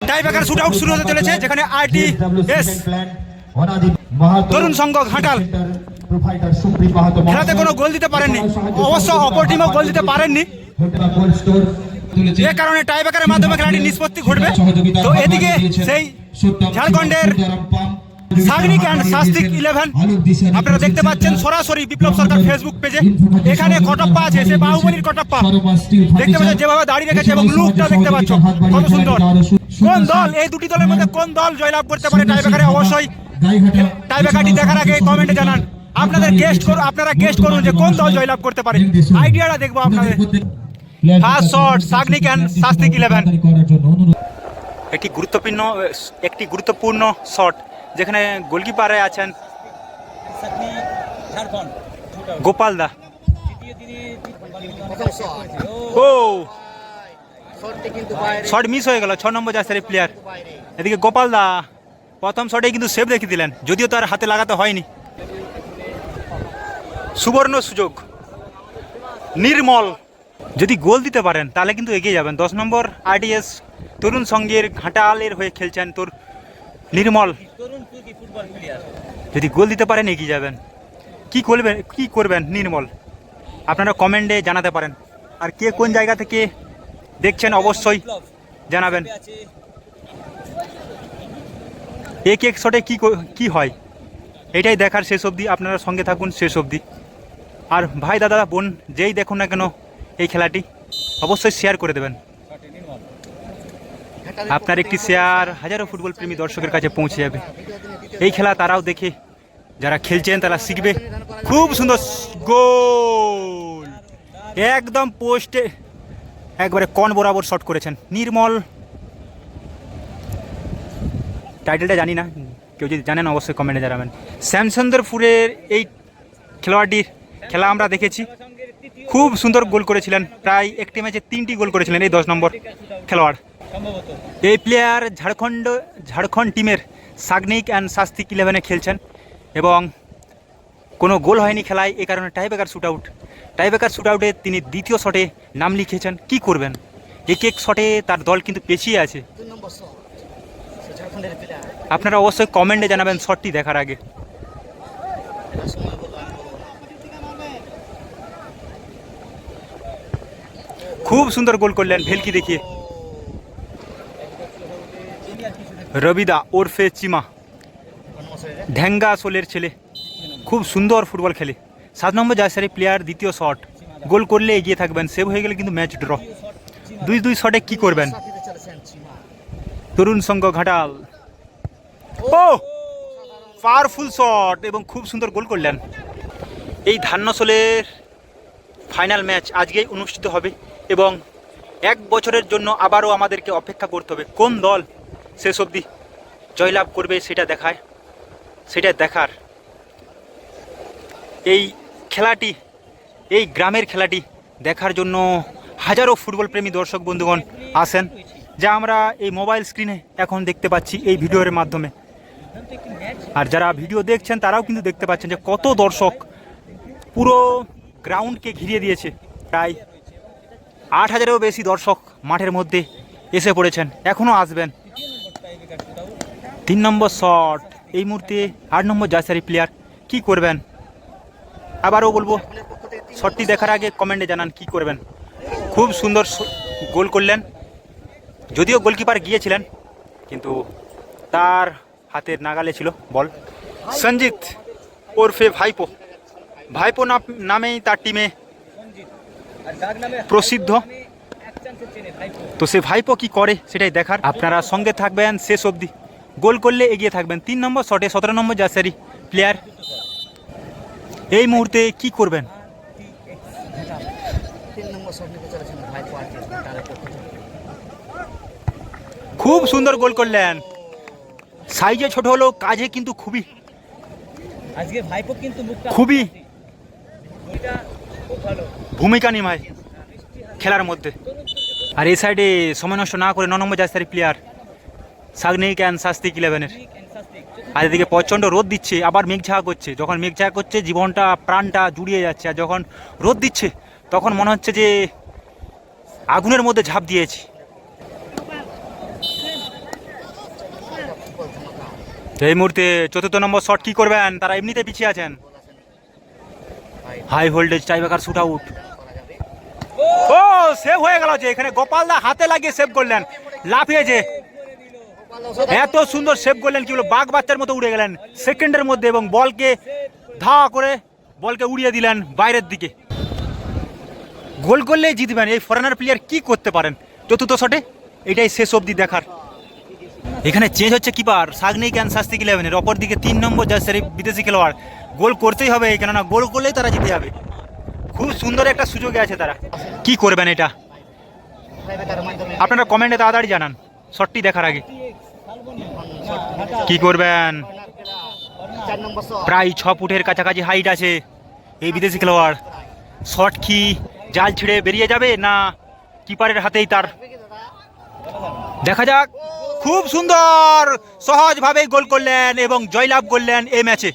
Tie breaker shoot out শুরু হতে চলেছে, যেখানে আরটিএস তরুণ সংঘ ঘাটাল খেলাতে কোনো গোল দিতে পারেননি। অবশ্য অপর টিমও গোল দিতে পারেননি, যে কারণে টাই ব্রেকারের মাধ্যমে খেলাটি নিষ্পত্তি ঘটবে। তো এদিকে সেই ঝাড়খণ্ডের সাগনিক অ্যান্ড শাস্তিক 11 আপনারা দেখতে পাচ্ছেন সরাসরি বিপ্লব সরকার ফেসবুক পেজে। এখানে কটপ্পা আছে, সে বাহুবলীর কটপ্পা দেখতে পাচ্ছেন যেভাবে দাঁড়িয়ে রেখেছে, এবং লুকটা দেখতে পাচ্ছ কত সুন্দর। কোন দল, এই দুটি দলের মধ্যে কোন দল জয়লাভ করতে পারে টাই ব্রেকারে? অবশ্যই টাই ব্রেকারটি দেখার আগে কমেন্টে জানান। আপনারা গেস্ট করুন যে কোন দল জয়লাভ করতে পারে, আইডিয়াটা দেখবো আপনাদের। ফার্স্ট শট সাগনিক অ্যান্ড শাস্তিক 11, একটি গুরুত্বপূর্ণ শট, যেখানে গোলকিপারে আছেন গোপাল দা। ও শট মিস হয়ে গেল, 6 নম্বর জার্সির প্লেয়ার। এদিকে গোপাল দা প্রথম শটে কিন্তু সেভ দেখিয়ে দিলেন, যদিও তার হাতে লাগাতে হয়নি। সুবর্ণ সুযোগ, নির্মল যদি গোল দিতে পারেন তাহলে কিন্তু এগিয়ে যাবেন। 10 নম্বর আরটিএস তরুণ সংঘের ঘাটালের হয়ে খেলছেন তোর নির্মল, যদি গোল দিতে পারেন এগিয়ে যাবেন। কি করবেন নির্মল, আপনারা কমেন্টে জানাতে পারেন। আর কে কোন জায়গা থেকে দেখছেন অবশ্যই জানাবেন। এক শটে কি হয় এটাই দেখার শেষ অবধি আপনারা সঙ্গে থাকুন শেষ অবধি। আর ভাই দাদা বোন যেই দেখুন না কেন এই খেলাটি অবশ্যই শেয়ার করে দেবেন। আপনার একটি শেয়ার হাজারো ফুটবল প্রেমী দর্শকের কাছে পৌঁছে যাবে। এই খেলা তারাও দেখে, যারা খেলছেন তারা শিখবে। খুব সুন্দর গোল, একদম পোস্টে একবারে কন বরাবর শট করেছেন নির্মল। টাইটেলটা জানি না, কেউ যদি জানেন অবশ্যই কমেন্টে জানাবেন। শ্যামসুন্দরপুরের এই খেলোয়াড়টির খেলা আমরা দেখেছি, খুব সুন্দর গোল করেছিলেন, প্রায় একটি ম্যাচে 3টি গোল করেছিলেন এই 10 নম্বর খেলোয়াড়। এই প্লেয়ার ঝাড়খণ্ড টিমের সাগনিক অ্যান্ড শাস্তিক 11-এ খেলছেন, এবং কোনো গোল হয়নি খেলায়, এই কারণে টাই ব্রেকার শুট আউটে তিনি দ্বিতীয় শটে নাম লিখেছেন। কি করবেন, এক শটে তার দল কিন্তু পেছিয়ে আছে। আপনারা অবশ্যই কমেন্টে জানাবেন শটটি দেখার আগে। খুব সুন্দর গোল করলেন ভেলকি দেখিয়ে রবিদা ওরফে চিমা, ঢেঙ্গা সোলের ছেলে, খুব সুন্দর ফুটবল খেলে। 7 নম্বর জার্সির প্লেয়ার দ্বিতীয় শট, গোল করলে এগিয়ে থাকবেন, সেভ হয়ে গেলে কিন্তু ম্যাচ ড্র। 2-2 শটে কি করবেন তরুণ সংঘ ঘাটাল। ও পাওয়ারফুল শট এবং খুব সুন্দর গোল করলেন। এই ধান্যশোলের ফাইনাল ম্যাচ আজকেই অনুষ্ঠিত হবে, এবং 1 বছরের জন্য আবারও আমাদেরকে অপেক্ষা করতে হবে। কোন দল শেষ অবধি জয়লাভ করবে সেটা দেখার এই খেলাটি, এই গ্রামের খেলাটি দেখার জন্য হাজারো ফুটবল প্রেমী দর্শক বন্ধুগণ আসেন, যা আমরা এই মোবাইল স্ক্রিনে এখন দেখতে পাচ্ছি এই ভিডিওর মাধ্যমে। আর যারা ভিডিও দেখছেন তারাও কিন্তু দেখতে পাচ্ছেন যে কত দর্শক পুরো গ্রাউন্ডকে ঘিরিয়ে দিয়েছে। প্রায় 8,000-এরও বেশি দর্শক মাঠের মধ্যে এসে পড়েছেন, এখনও আসবেন। 3 নম্বর শট, এই মুহূর্তে 8 নম্বর জার্সি প্লেয়ার কি করবেন? আবারও বলবো, শটটি দেখার আগে কমেন্টে জানান কি করবেন। খুব সুন্দর গোল করলেন, যদিও গোলকিপার গিয়েছিলেন কিন্তু তার হাতের নাগালে ছিল বল। সঞ্জিত ওরফে ভাইপো নামেই তার টিমে প্রসিদ্ধ, তো সে ভাইপো কি করে সেটাই দেখার। আপনারা সঙ্গে থাকবেন শেষ অবধি, গোল করলে এগিয়ে থাকবেন। 3 নম্বর শটে 17 নম্বর জার্সি প্লেয়ার এই মুহূর্তে কি করবেন? খুব সুন্দর গোল করলেন, সাইজে ছোট হলেও কাজে কিন্তু খুবই ভূমিকা নিভায় খেলার মধ্যে। আর এই সাইডে সময় নষ্ট না করে 9 নম্বর জার্সি প্লেয়ার সাগনিক অ্যান্ড শাস্তিক 11-এর। আর এদিকে প্রচণ্ড রোদ দিচ্ছে, আবার মেঘঝাঁক করছে। যখন মেঘঝাঁক করছে জীবনটা প্রাণটা জুড়িয়ে যাচ্ছে, আর যখন রোদ দিচ্ছে তখন মনে হচ্ছে যে আগুনের মধ্যে ঝাঁপ দিয়েছি। এই মুহূর্তে চতুর্থ নম্বর শট কি করবেন, তারা এমনিতে পিছিয়ে আছেন। High voltage tiebreaker shoot out. ও সেভ হয়ে গেল, যে এখানে গোপালদা হাতে লাগিয়ে সেভ করলেন, লাফিয়েছে, এত সুন্দর সেভ করলেন কি বলবো, বাঘ বাচ্চার মতো উড়ে গেলেন সেকেন্ডের মধ্যে এবং বলকে ধা করে বলকে উড়িয়ে দিলেন বাইরের দিকে। গোল করলেই জিতবেন, এই ফরেনার প্লেয়ার কি করতে পারেন চতুর্থ শটে, এটাই শেষ অবধি দেখার। এখানে চেঞ্জ হচ্ছে কিপার, সাগনিক অ্যান্ড শাস্তিক 11-এর অপর দিকে 3 নম্বর জার্সির বিদেশি খেলোয়াড়। গোল করতেই হবে, কেননা গোল করলেই তারা জিতে যাবে। খুব সুন্দর একটা সুযোগে আছে তারা, কি করবেন এটা আপনারা কমেন্টে তাড়াতাড়ি জানান শটটি দেখার আগে। কি করবেন, প্রায় 6 ফুটের কাছাকাছি হাইট আছে এই বিদেশি খেলোয়াড়। শট কি জাল ছিঁড়ে বেরিয়ে যাবে না কিপারের হাতেই তার, দেখা যাক। খুব সুন্দর সহজভাবেই গোল করলেন এবং জয়লাভ করলেন এই ম্যাচে।